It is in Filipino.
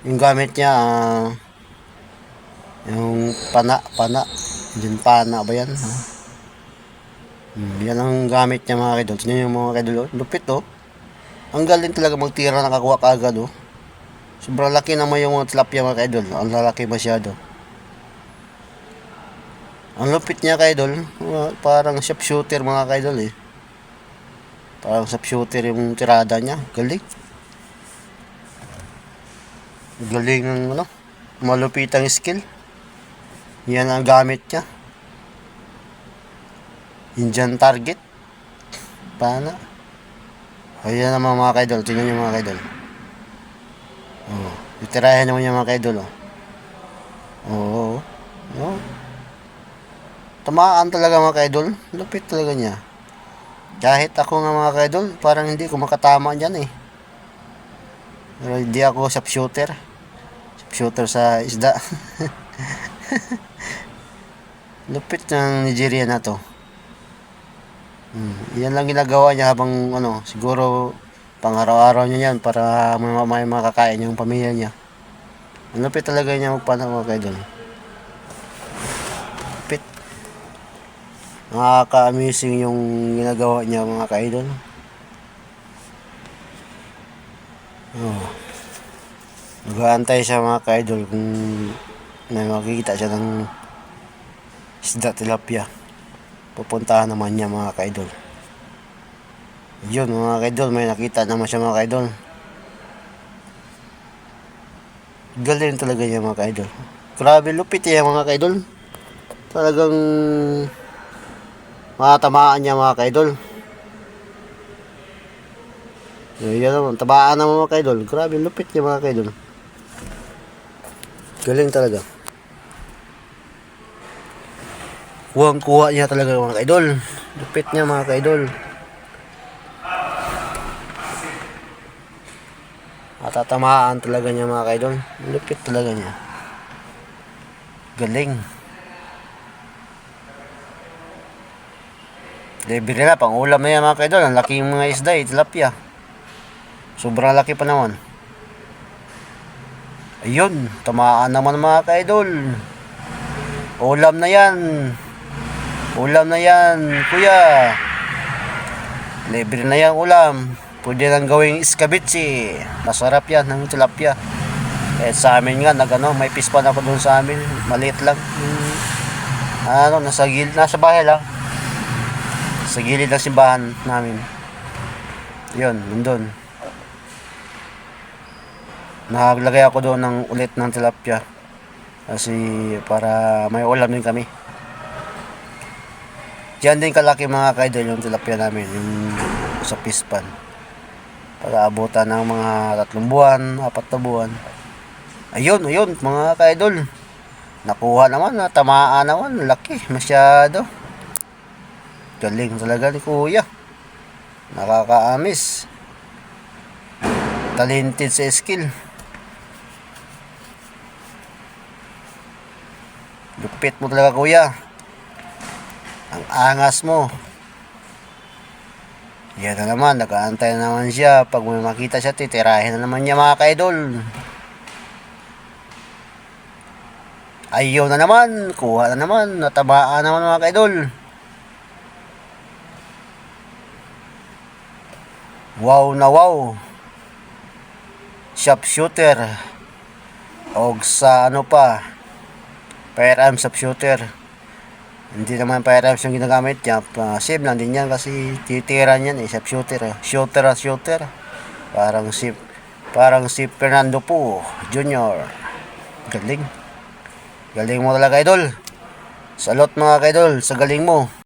Yung gamit niya, yung pana. Yung pana ba yan? Yan ang gamit niya mga kaidol. Tignan yung mga kaidol. Lupit oh. Ang galing talaga magtira, nakakuha ka agad oh. Sobrang laki naman yung mga tilapia mga kaidol. Ang lalaki masyado. Ang lupit niya kaidol. Parang shop shooter mga kaidol eh. Parang shop shooter yung tirada niya. Galing. Galing ng ano. Malupitang skill. Yan ang gamit niya. Indian target. Pana. Ayan naman mga kaidol. Tingnan nyo mga kaidol. Oh. Itirahin naman yung mga kaidol. Oh. Oh. Tamaan talaga mga kaidol. Lupit talaga niya. Kahit ako nga mga kaidol, parang hindi ko makatama dyan eh. Pero hindi ako shop shooter. Shop shooter sa isda. Lupit ng Nigeria na to. Yan lang ginagawa niya habang ano, siguro pang araw-araw niya yan para may makakain yung pamilya niya. Ang lupit talaga niya magpanaw mga kaidol. Lupit. Nakaka-amazing yung ginagawa niya mga kaidol. Oh. Nag-aantay siya mga kaidol kung may makikita siya ng isda tilapia. Pupuntahan naman niya mga kaidol. Yun mga kaidol, may nakita naman siya mga kaidol. Galing talaga niya mga kaidol. Grabe lupit niya mga kaidol. Talagang matamaan niya mga kaidol. Yan naman, tabaan naman mga kaidol. Grabe lupit niya mga kaidol. Galing talaga. Kuha niya talaga mga kaidol. Lupit niya mga kaidol. Matatamaan talaga niya mga kaidol. Lupit talaga niya. Galing. Libre na, pang ulam na yan mga kaidol. Ang laki yung mga isda eh, tilapia. Sobrang laki pa naman. Ayun, tamaan naman mga kaidol. Ulam na yan. Ulam na yan, kuya. Libre na yan ulam. Pwede lang gawing iskabitsi. Masarap yan ng tilapia. Eh sa amin nga, may pispan ako doon sa amin. Maliit lang. Nasa bahay lang. Sa gilid ng simbahan namin. Yun, nandun. Naglagay ako doon ng ulit ng tilapia. Kasi para may ulam din kami. Diyan din kalaki mga kaidol yung tilapia namin. Yung sa pispan. Para abutan ng mga 3 buwan, 4 na buwan. Ayun mga kaidol. Nakuha naman, tamaan naman. Laki, masyado. Galing talaga ni kuya. Nakakaamis. Talented sa skill. Lupit mo talaga kuya. Ang angas mo. Yan na naman, nag-aantay na naman siya. Pag may makita siya, titirahin na naman niya mga kaidol. Ayaw na naman, kuha na naman, natabaan naman mga kaidol. Wow na wow. Shop shooter. O sa ano pa, firearm shop shooter. Hindi naman firearms yung ginagamit niya. Save lang din yan kasi titiran yan eh. Shop shooter. Shooter. Parang si Fernando Po Jr. Galing. Galing mo talaga idol. Salot mga kaidol sa galing mo.